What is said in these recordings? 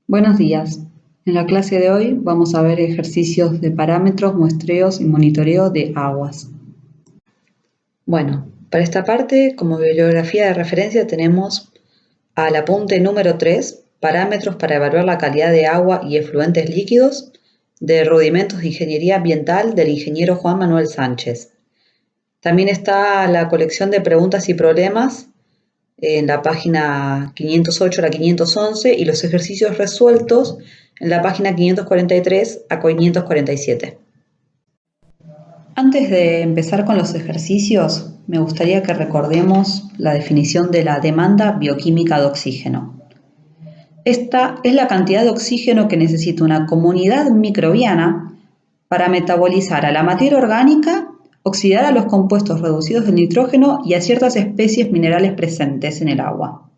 Buenos días. En la clase de hoy vamos a ver ejercicios de parámetros, muestreos y monitoreo de aguas. Bueno, para esta parte, como bibliografía de referencia tenemos al apunte número 3, parámetros para evaluar la calidad de agua y efluentes líquidos, de Rudimentos de Ingeniería Ambiental del ingeniero Juan Manuel Sánchez. También está la colección de preguntas y problemas en la página 508 a la 511 y los ejercicios resueltos en la página 543 a 547. Antes de empezar con los ejercicios, me gustaría que recordemos la definición de la demanda bioquímica de oxígeno. Esta es la cantidad de oxígeno que necesita una comunidad microbiana para metabolizar a la materia orgánica, oxidar a los compuestos reducidos de nitrógeno y a ciertas especies minerales presentes en el agua.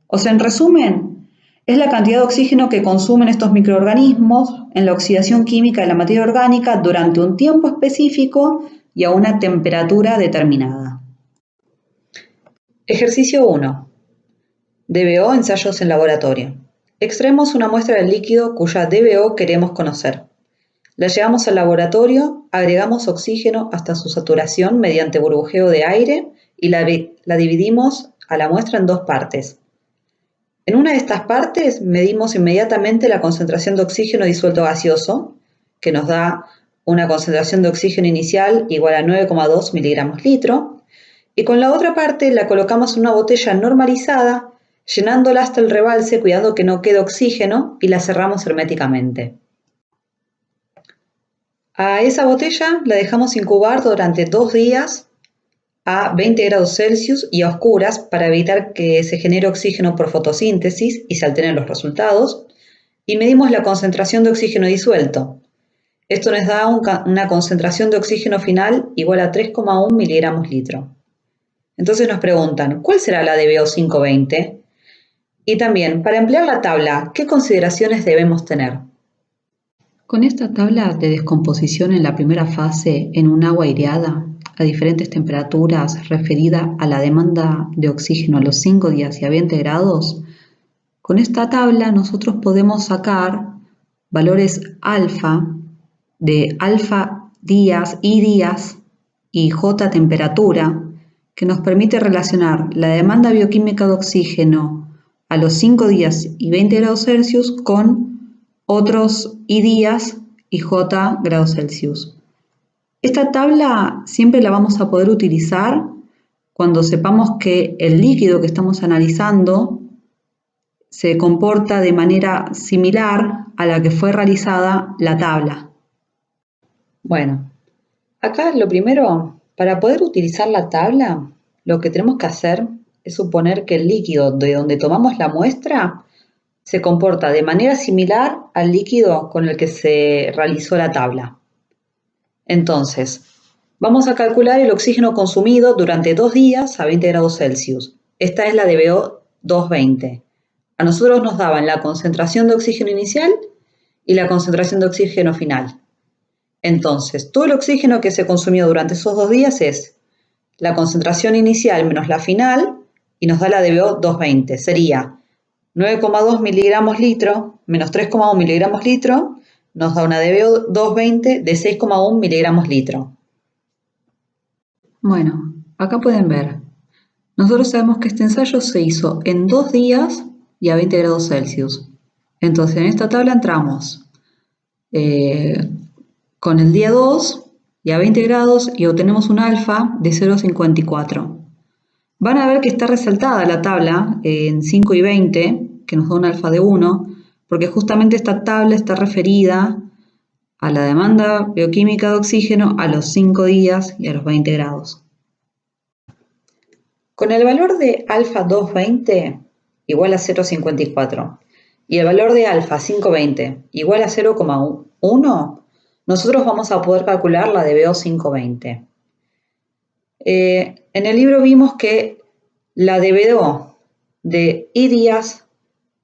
O sea, en resumen, es la cantidad de oxígeno que consumen estos microorganismos en la oxidación química de la materia orgánica durante un tiempo específico y a una temperatura determinada. Ejercicio 1. DBO ensayos en laboratorio. Extraemos una muestra del líquido cuya DBO queremos conocer. La llevamos al laboratorio, agregamos oxígeno hasta su saturación mediante burbujeo de aire y la dividimos a la muestra en dos partes. En una de estas partes medimos inmediatamente la concentración de oxígeno disuelto gaseoso, que nos da una concentración de oxígeno inicial igual a 9,2 miligramos litro, y con la otra parte la colocamos en una botella normalizada, llenándola hasta el rebalse, cuidando que no quede oxígeno, y la cerramos herméticamente. A esa botella la dejamos incubar durante 2 días a 20 grados Celsius y a oscuras para evitar que se genere oxígeno por fotosíntesis y se alteren los resultados, y medimos la concentración de oxígeno disuelto. Esto nos da una concentración de oxígeno final igual a 3,1 miligramos litro. Entonces nos preguntan, ¿cuál será la DBO 520? Y también, para emplear la tabla, ¿qué consideraciones debemos tener? Con esta tabla de descomposición en la primera fase en un agua aireada a diferentes temperaturas referida a la demanda de oxígeno a los 5 días y a 20 grados, con esta tabla nosotros podemos sacar valores alfa de alfa días, I días y J temperatura, que nos permite relacionar la demanda bioquímica de oxígeno a los 5 días y 20 grados Celsius con otros I días y J grados Celsius. Esta tabla siempre la vamos a poder utilizar cuando sepamos que el líquido que estamos analizando se comporta de manera similar a la que fue realizada la tabla. Bueno, acá lo primero, para poder utilizar la tabla, lo que tenemos que hacer es suponer que el líquido de donde tomamos la muestra se comporta de manera similar al líquido con el que se realizó la tabla. Entonces, vamos a calcular el oxígeno consumido durante 2 días a 20 grados Celsius. Esta es la DBO 220. A nosotros nos daban la concentración de oxígeno inicial y la concentración de oxígeno final. Entonces, todo el oxígeno que se consumió durante esos 2 días es la concentración inicial menos la final y nos da la DBO 220. Sería 9,2 miligramos litro menos 3,1 miligramos litro nos da una DBO 220 de 6,1 miligramos litro. Bueno, acá pueden ver. Nosotros sabemos que este ensayo se hizo en 2 días y a 20 grados Celsius. Entonces en esta tabla entramos con el día 2 y a 20 grados y obtenemos un alfa de 0,54. Van a ver que está resaltada la tabla en 5 y 20, que nos da un alfa de 1, porque justamente esta tabla está referida a la demanda bioquímica de oxígeno a los 5 días y a los 20 grados. Con el valor de alfa 220 igual a 0,54 y el valor de alfa 520 igual a 0,1, nosotros vamos a poder calcular la DBO 520. En el libro vimos que la DBO de I días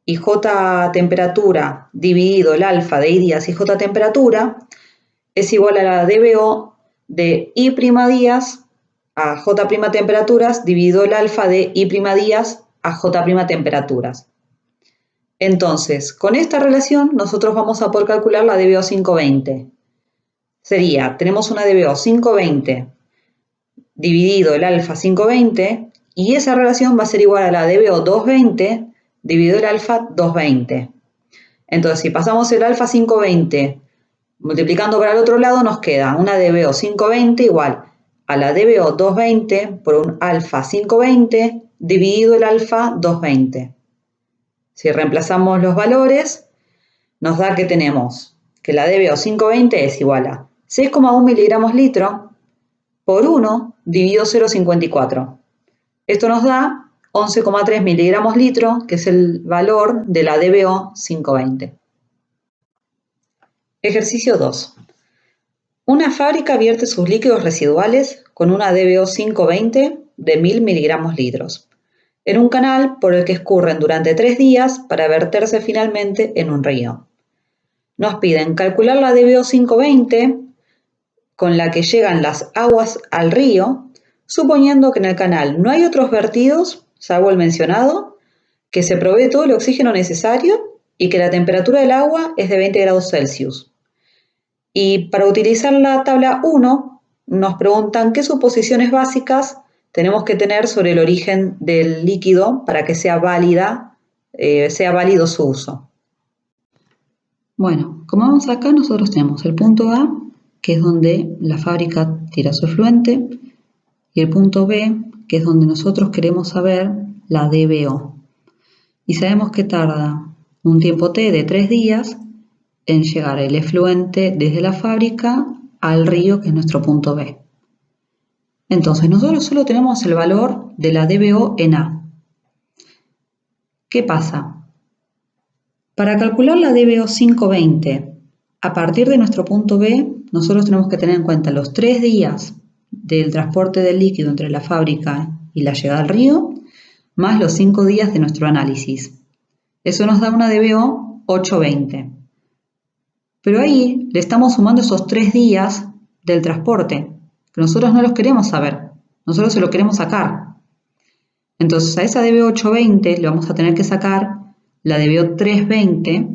y J temperatura dividido el alfa de I días y J temperatura es igual a la DBO de I' días a J' temperaturas dividido el alfa de I' días a J' temperaturas. Entonces, con esta relación nosotros vamos a poder calcular la DBO 520. Sería, tenemos una DBO 520 dividido el alfa 520 y esa relación va a ser igual a la DBO 220 dividido el alfa 220. Entonces, si pasamos el alfa 520 multiplicando para el otro lado, nos queda una DBO 520 igual a la DBO 220 por un alfa 520 dividido el alfa 220. Si reemplazamos los valores, nos da que tenemos que la DBO 520 es igual a 6,1 miligramos litro por 1 dividido 0,54. Esto nos da 11,3 miligramos litro, que es el valor de la DBO 520. Ejercicio 2. Una fábrica vierte sus líquidos residuales con una DBO 520 de 1000 miligramos litros en un canal por el que escurren durante 3 días para verterse finalmente en un río. Nos piden calcular la DBO 520 con la que llegan las aguas al río, suponiendo que en el canal no hay otros vertidos, salvo el mencionado, que se provee todo el oxígeno necesario y que la temperatura del agua es de 20 grados Celsius. Y para utilizar la tabla 1, nos preguntan qué suposiciones básicas tenemos que tener sobre el origen del líquido para que sea válido su uso. Bueno, como vemos acá, nosotros tenemos el punto A, que es donde la fábrica tira su efluente, y el punto B, que es donde nosotros queremos saber la DBO. Y sabemos que tarda un tiempo T de 3 días en llegar el efluente desde la fábrica al río, que es nuestro punto B. Entonces, nosotros solo tenemos el valor de la DBO en A. ¿Qué pasa? Para calcular la DBO 520 a partir de nuestro punto B, nosotros tenemos que tener en cuenta los 3 días del transporte del líquido entre la fábrica y la llegada al río, más los 5 días de nuestro análisis. Eso nos da una DBO 820. Pero ahí le estamos sumando esos 3 días del transporte, que nosotros no los queremos saber, nosotros se lo queremos sacar. Entonces a esa DBO 820 le vamos a tener que sacar la DBO 320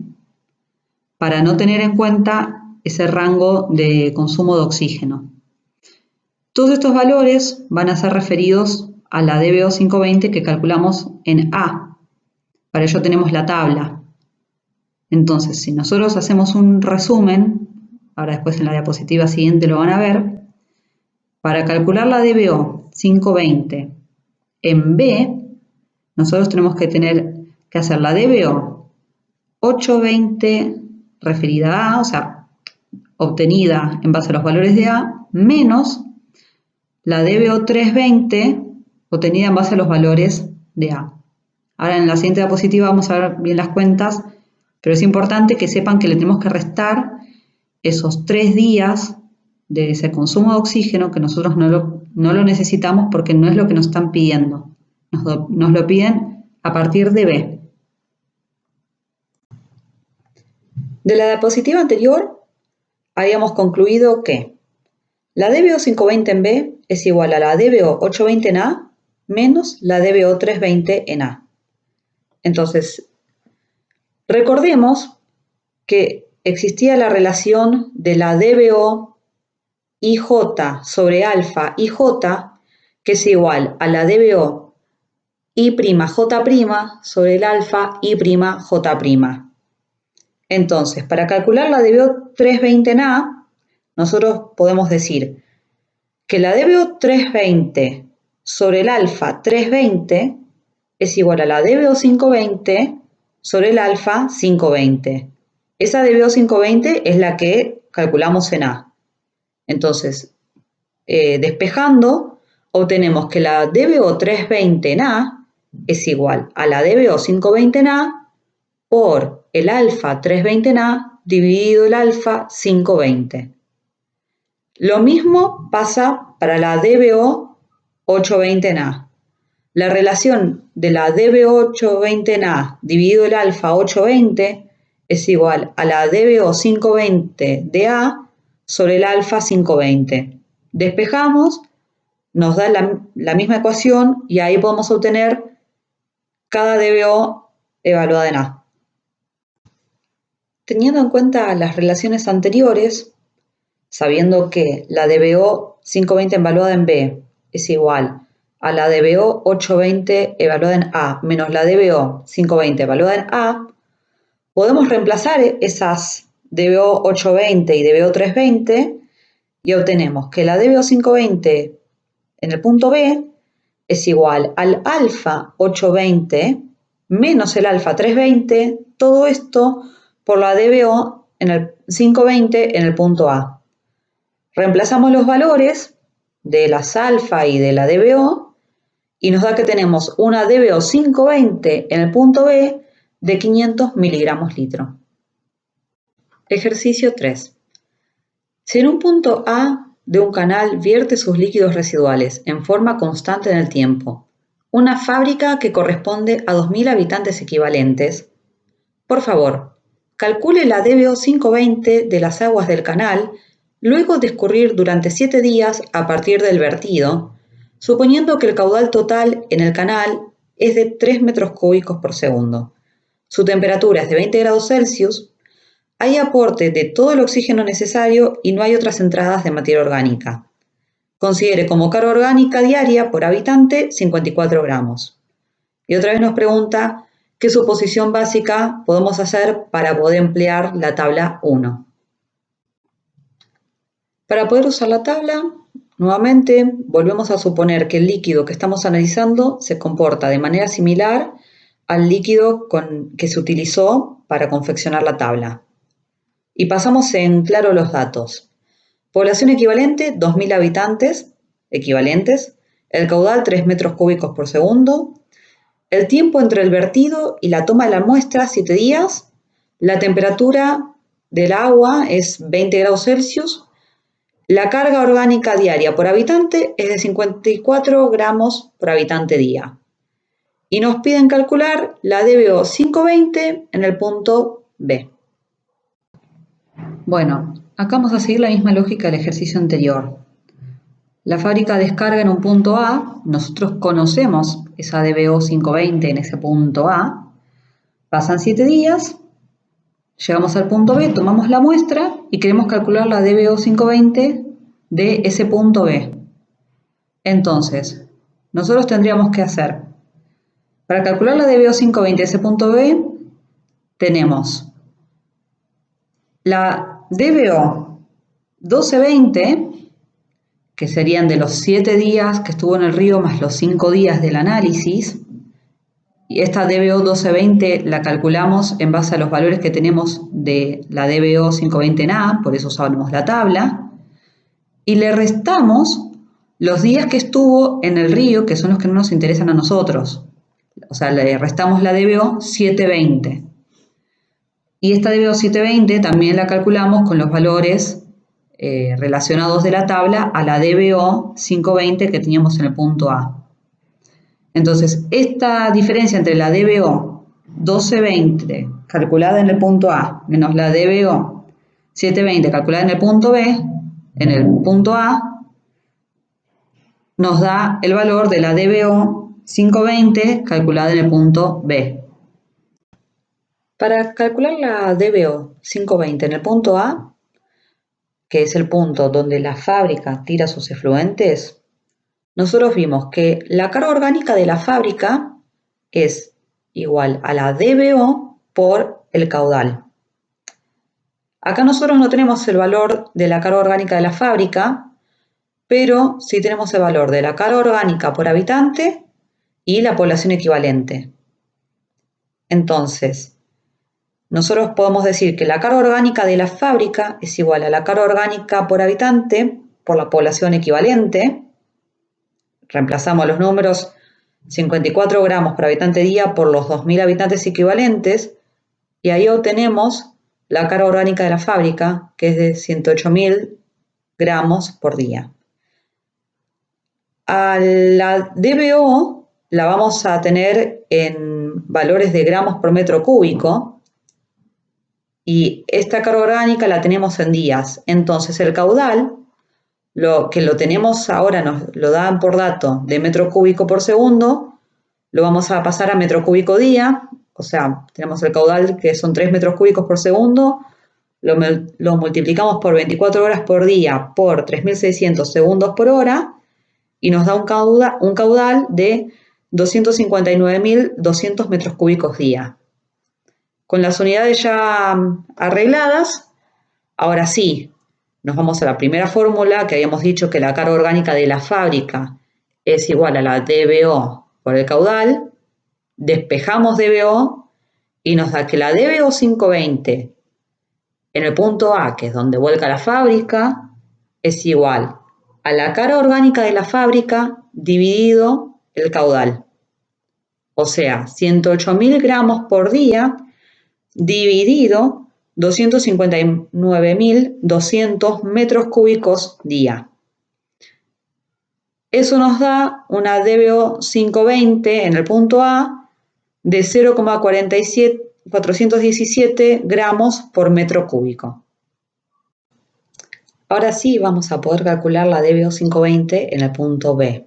para no tener en cuenta ese rango de consumo de oxígeno. Todos estos valores van a ser referidos a la DBO 520 que calculamos en A. Para ello tenemos la tabla. Entonces, si nosotros hacemos un resumen, ahora después en la diapositiva siguiente lo van a ver, para calcular la DBO 520 en B, nosotros tenemos que hacer la DBO 820 referida a A, o sea, obtenida en base a los valores de A, menos la DBO 320 obtenida en base a los valores de A. Ahora en la siguiente diapositiva vamos a ver bien las cuentas, pero es importante que sepan que le tenemos que restar esos 3 días de ese consumo de oxígeno que nosotros no lo necesitamos porque no es lo que nos están pidiendo. Nos lo piden a partir de B. De la diapositiva anterior habíamos concluido que la DBO 520 en B es igual a la DBO 820 en A menos la DBO 320 en A. Entonces, recordemos que existía la relación de la DBO IJ sobre alfa IJ, que es igual a la DBO I'J' sobre el alfa I'J'. Entonces, para calcular la DBO 320 en A, nosotros podemos decir que la DBO 320 sobre el alfa 320 es igual a la DBO 520 sobre el alfa 520. Esa DBO 520 es la que calculamos en A. Entonces, despejando, obtenemos que la DBO 320 en A es igual a la DBO 520 en A por el alfa 320 en A dividido el alfa 520. Lo mismo pasa para la DBO 820 en A. La relación de la DBO 820 en A dividido el alfa 820 es igual a la DBO 520 de A sobre el alfa 520. Despejamos, nos da la misma ecuación y ahí podemos obtener cada DBO evaluada en A. teniendo en cuenta las relaciones anteriores, sabiendo que la DBO 520 evaluada en B es igual a la DBO 820 evaluada en A menos la DBO 520 evaluada en A, podemos reemplazar esas DBO 820 y DBO 320 y obtenemos que la DBO 520 en el punto B es igual al alfa 820 menos el alfa 320, todo esto por la DBO en el 520 en el punto A. Reemplazamos los valores de las alfa y de la DBO y nos da que tenemos una DBO 520 en el punto B de 500 miligramos litro. Ejercicio 3. Si en un punto A de un canal vierte sus líquidos residuales en forma constante en el tiempo, una fábrica que corresponde a 2.000 habitantes equivalentes, por favor, calcule la DBO 520 de las aguas del canal luego de escurrir durante 7 días a partir del vertido, suponiendo que el caudal total en el canal es de 3 metros cúbicos por segundo. Su temperatura es de 20 grados Celsius, hay aporte de todo el oxígeno necesario y no hay otras entradas de materia orgánica. Considere como carga orgánica diaria por habitante 54 gramos. Y otra vez nos pregunta qué suposición básica podemos hacer para poder emplear la tabla 1. Para poder usar la tabla, nuevamente volvemos a suponer que el líquido que estamos analizando se comporta de manera similar al líquido que se utilizó para confeccionar la tabla. Y pasamos en claro los datos. Población equivalente, 2.000 habitantes equivalentes, el caudal 3 metros cúbicos por segundo, el tiempo entre el vertido y la toma de la muestra 7 días, la temperatura del agua es 20 grados Celsius, la carga orgánica diaria por habitante es de 54 gramos por habitante día. Y nos piden calcular la DBO 520 en el punto B. Bueno, acá vamos a seguir la misma lógica del ejercicio anterior. La fábrica descarga en un punto A, nosotros conocemos esa DBO 520 en ese punto A, pasan 7 días, llegamos al punto B, tomamos la muestra y queremos calcular la DBO 520 de ese punto B. Entonces, nosotros tendríamos que hacer, para calcular la DBO 520 de ese punto B, tenemos la DBO 1220, que serían de los 7 días que estuvo en el río más los 5 días del análisis, y esta DBO 1220 la calculamos en base a los valores que tenemos de la DBO 520 en A, por eso usamos la tabla, y le restamos los días que estuvo en el río, que son los que no nos interesan a nosotros. O sea, le restamos la DBO 720. Y esta DBO 720 también la calculamos con los valores relacionados de la tabla a la DBO 520 que teníamos en el punto A. Entonces, esta diferencia entre la DBO 1220 calculada en el punto A menos la DBO 720 calculada en el punto B, en el punto A, nos da el valor de la DBO 520 calculada en el punto B. Para calcular la DBO 520 en el punto A, que es el punto donde la fábrica tira sus efluentes, nosotros vimos que la carga orgánica de la fábrica es igual a la DBO por el caudal. Acá nosotros no tenemos el valor de la carga orgánica de la fábrica, pero sí tenemos el valor de la carga orgánica por habitante y la población equivalente. Entonces, nosotros podemos decir que la carga orgánica de la fábrica es igual a la carga orgánica por habitante por la población equivalente. Reemplazamos los números 54 gramos por habitante día por los 2.000 habitantes equivalentes y ahí obtenemos la carga orgánica de la fábrica, que es de 108.000 gramos por día. A la DBO la vamos a tener en valores de gramos por metro cúbico y esta carga orgánica la tenemos en días. Entonces el caudal, lo tenemos ahora, nos lo dan por dato de metro cúbico por segundo, lo vamos a pasar a metro cúbico día o sea, tenemos el caudal que son 3 metros cúbicos por segundo, lo multiplicamos por 24 horas por día por 3.600 segundos por hora y nos da un caudal de 259.200 metros cúbicos día. Con las unidades ya arregladas, ahora sí, nos vamos a la primera fórmula que habíamos dicho que la carga orgánica de la fábrica es igual a la DBO por el caudal. Despejamos DBO y nos da que la DBO 520 en el punto A, que es donde vuelca la fábrica, es igual a la carga orgánica de la fábrica dividido el caudal. O sea, 108.000 gramos por día dividido 259.200 metros cúbicos día. Eso nos da una DBO 520 en el punto A de 0,417 gramos por metro cúbico. Ahora sí vamos a poder calcular la DBO 520 en el punto B.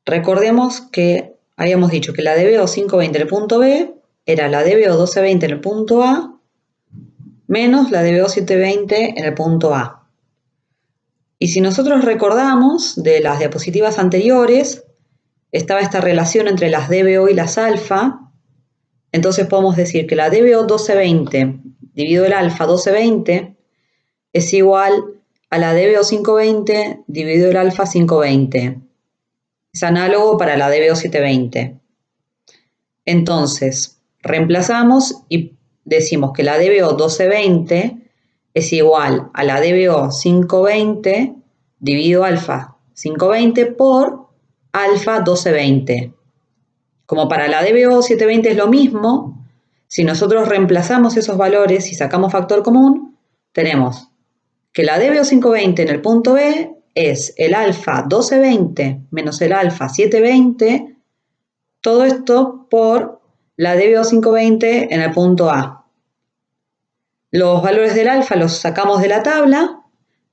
Recordemos que habíamos dicho que la DBO 520 en el punto B era la DBO 1220 en el punto A menos la DBO 720 en el punto A. Y si nosotros recordamos de las diapositivas anteriores, estaba esta relación entre las DBO y las alfa, entonces podemos decir que la DBO 1220 dividido el alfa 1220 es igual a la DBO 520 dividido el alfa 520. Es análogo para la DBO 720. Entonces, reemplazamos y decimos que la DBO 1220 es igual a la DBO 520 dividido alfa 520 por alfa 1220. Como para la DBO 720 es lo mismo, si nosotros reemplazamos esos valores y sacamos factor común, tenemos que la DBO 520 en el punto B es el alfa 1220 menos el alfa 720, todo esto por la DBO 520 en el punto A. Los valores del alfa los sacamos de la tabla,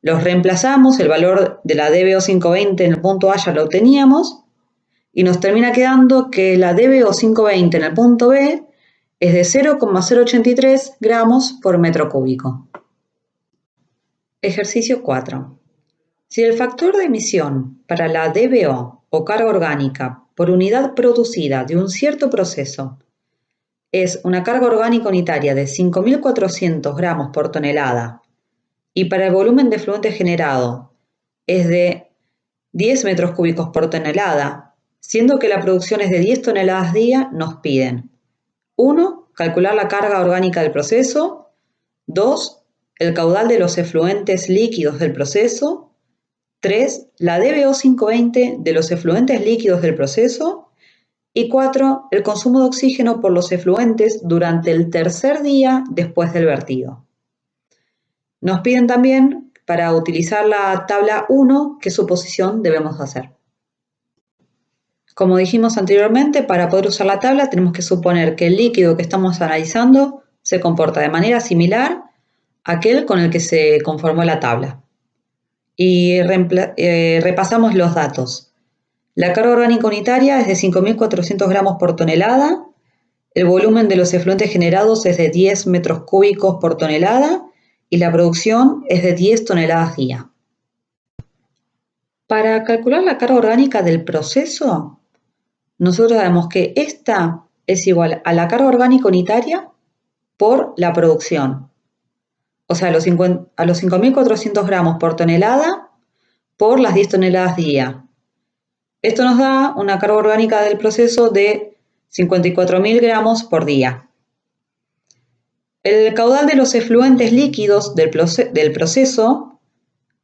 los reemplazamos, el valor de la DBO 520 en el punto A ya lo teníamos, y nos termina quedando que la DBO 520 en el punto B es de 0,083 gramos por metro cúbico. Ejercicio 4. Si el factor de emisión para la DBO o carga orgánica por unidad producida de un cierto proceso es una carga orgánica unitaria de 5.400 gramos por tonelada y para el volumen de fluente generado es de 10 metros cúbicos por tonelada, siendo que la producción es de 10 toneladas día, nos piden 1. Calcular la carga orgánica del proceso. 2. El caudal de los efluentes líquidos del proceso. 3. La DBO 520 de los efluentes líquidos del proceso. Y 4. El consumo de oxígeno por los efluentes durante el tercer día después del vertido. Nos piden también, para utilizar la tabla 1, qué suposición debemos hacer. Como dijimos anteriormente, para poder usar la tabla tenemos que suponer que el líquido que estamos analizando se comporta de manera similar a aquel con el que se conformó la tabla. Y repasamos los datos. La carga orgánica unitaria es de 5.400 gramos por tonelada, el volumen de los efluentes generados es de 10 metros cúbicos por tonelada y la producción es de 10 toneladas día. Para calcular la carga orgánica del proceso, nosotros sabemos que esta es igual a la carga orgánica unitaria por la producción. O sea, a los 5.400 gramos por tonelada por las 10 toneladas día. Esto nos da una carga orgánica del proceso de 54.000 gramos por día. El caudal de los efluentes líquidos del proceso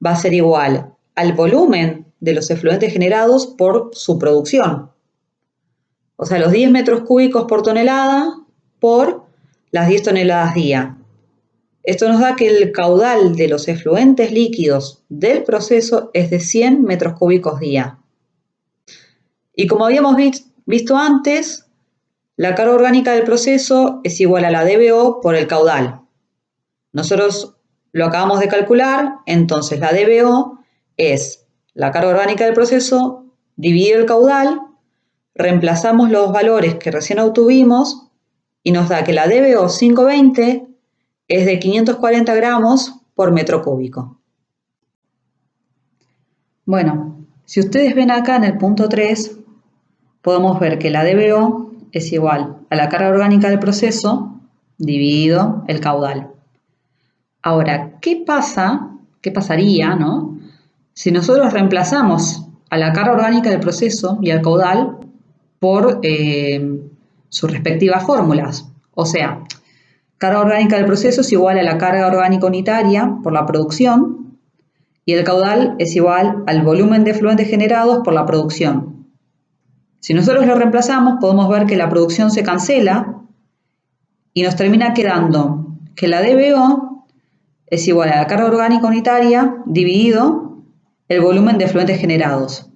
va a ser igual al volumen de los efluentes generados por su producción. O sea, los 10 metros cúbicos por tonelada por las 10 toneladas día. Esto nos da que el caudal de los efluentes líquidos del proceso es de 100 metros cúbicos día. Y como habíamos visto antes, la carga orgánica del proceso es igual a la DBO por el caudal. Nosotros lo acabamos de calcular, entonces la DBO es la carga orgánica del proceso dividido el caudal. reemplazamos los valores que recién obtuvimos y nos da que la DBO 520 es de 540 gramos por metro cúbico. Bueno, si ustedes ven acá en el punto 3, podemos ver que la DBO es igual a la carga orgánica del proceso dividido el caudal. Ahora, ¿qué pasaría, ¿no?, si nosotros reemplazamos a la carga orgánica del proceso y al caudal por sus respectivas fórmulas? O sea, carga orgánica del proceso es igual a la carga orgánica unitaria por la producción y el caudal es igual al volumen de efluentes generados por la producción. Si nosotros lo reemplazamos, podemos ver que la producción se cancela y nos termina quedando que la DBO es igual a la carga orgánica unitaria dividido el volumen de efluentes generados.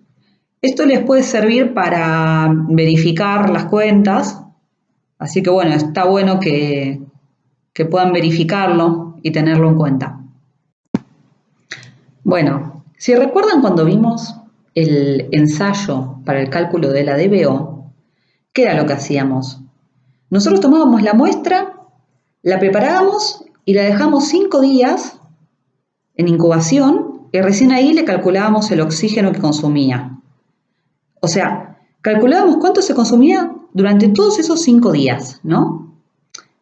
Esto les puede servir para verificar las cuentas, así que bueno, está bueno que puedan verificarlo y tenerlo en cuenta. Bueno, si recuerdan cuando vimos el ensayo para el cálculo de la DBO, ¿qué era lo que hacíamos? Nosotros tomábamos la muestra, la preparábamos y la dejamos 5 días en incubación y recién ahí le calculábamos el oxígeno que consumía. O sea, calculábamos cuánto se consumía durante todos esos 5 días, ¿no?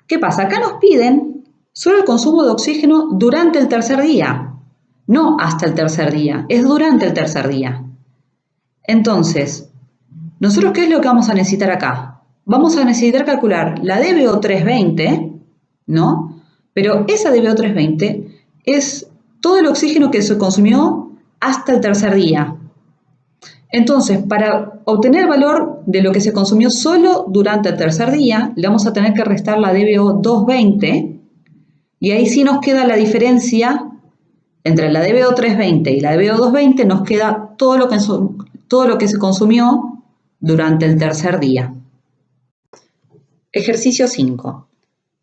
¿Qué pasa? Acá nos piden solo el consumo de oxígeno durante el tercer día, no hasta el tercer día, es durante el tercer día. Entonces, ¿nosotros qué es lo que vamos a necesitar acá? Vamos a necesitar calcular la DBO 320, ¿no? Pero esa DBO 320 es todo el oxígeno que se consumió hasta el tercer día. Entonces, para obtener el valor de lo que se consumió solo durante el tercer día, le vamos a tener que restar la DBO 220 y ahí sí nos queda la diferencia entre la DBO 320 y la DBO 220, nos queda todo lo que se consumió durante el tercer día. Ejercicio 5.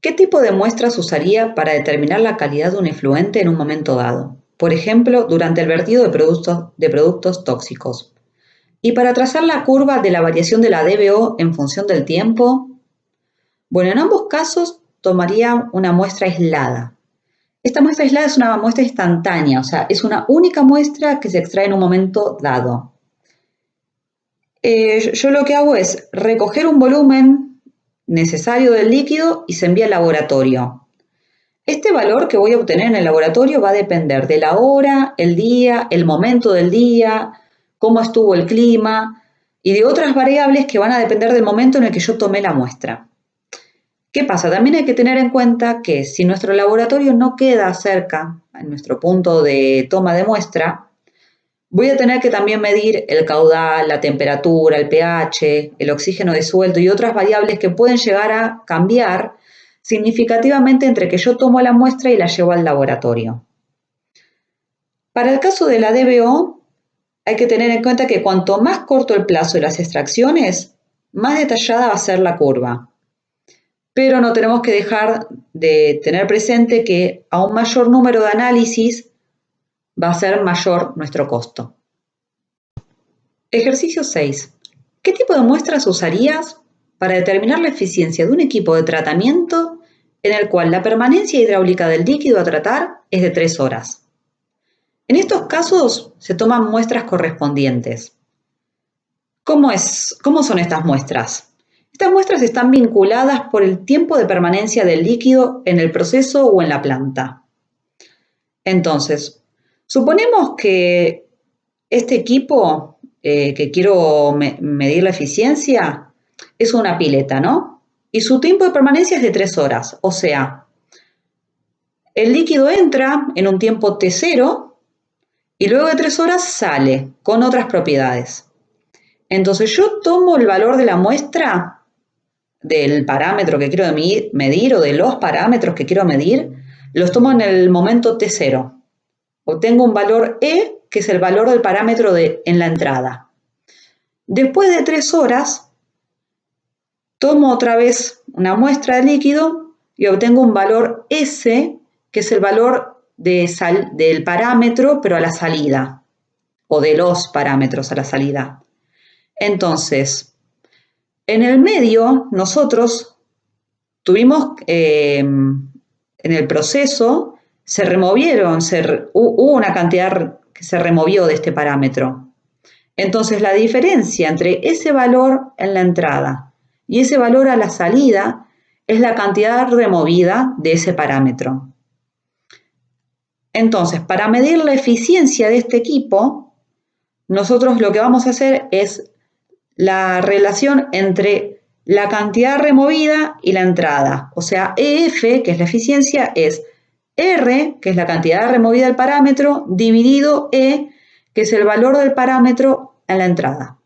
¿Qué tipo de muestras usaría para determinar la calidad de un efluente en un momento dado? Por ejemplo, durante el vertido de productos tóxicos. Y para trazar la curva de la variación de la DBO en función del tiempo, bueno, en ambos casos tomaría una muestra aislada. Esta muestra aislada es una muestra instantánea, o sea, es una única muestra que se extrae en un momento dado. Yo lo que hago es recoger un volumen necesario del líquido y se envía al laboratorio. Este valor que voy a obtener en el laboratorio va a depender de la hora, el día, el momento del día, cómo estuvo el clima y de otras variables que van a depender del momento en el que yo tomé la muestra. ¿Qué pasa? También hay que tener en cuenta que si nuestro laboratorio no queda cerca a nuestro punto de toma de muestra, voy a tener que también medir el caudal, la temperatura, el pH, el oxígeno disuelto y otras variables que pueden llegar a cambiar significativamente entre que yo tomo la muestra y la llevo al laboratorio. Para el caso de la DBO, hay que tener en cuenta que cuanto más corto el plazo de las extracciones, más detallada va a ser la curva. Pero no tenemos que dejar de tener presente que a un mayor número de análisis va a ser mayor nuestro costo. Ejercicio 6. ¿Qué tipo de muestras usarías para determinar la eficiencia de un equipo de tratamiento en el cual la permanencia hidráulica del líquido a tratar es de 3 horas? En estos casos se toman muestras correspondientes. ¿Cómo son estas muestras? Estas muestras están vinculadas por el tiempo de permanencia del líquido en el proceso o en la planta. Entonces, suponemos que este equipo que quiero medir la eficiencia es una pileta, ¿no? Y su tiempo de permanencia es de 3 horas, o sea, el líquido entra en un tiempo T0 y luego de 3 horas sale con otras propiedades. Entonces yo tomo el valor de la muestra del parámetro que quiero medir o de los parámetros que quiero medir, los tomo en el momento T0. Obtengo un valor E, que es el valor del parámetro en la entrada. Después de 3 horas, tomo otra vez una muestra de líquido y obtengo un valor S, que es el valor del parámetro, pero a la salida, o de los parámetros a la salida. Entonces, En el medio, nosotros tuvimos, en el proceso, se removieron, hubo una cantidad que se removió de este parámetro. Entonces, la diferencia entre ese valor en la entrada y ese valor a la salida es la cantidad removida de ese parámetro. Entonces, para medir la eficiencia de este equipo, nosotros lo que vamos a hacer es la relación entre la cantidad removida y la entrada. O sea, EF, que es la eficiencia, es R, que es la cantidad removida del parámetro, dividido E, que es el valor del parámetro en la entrada.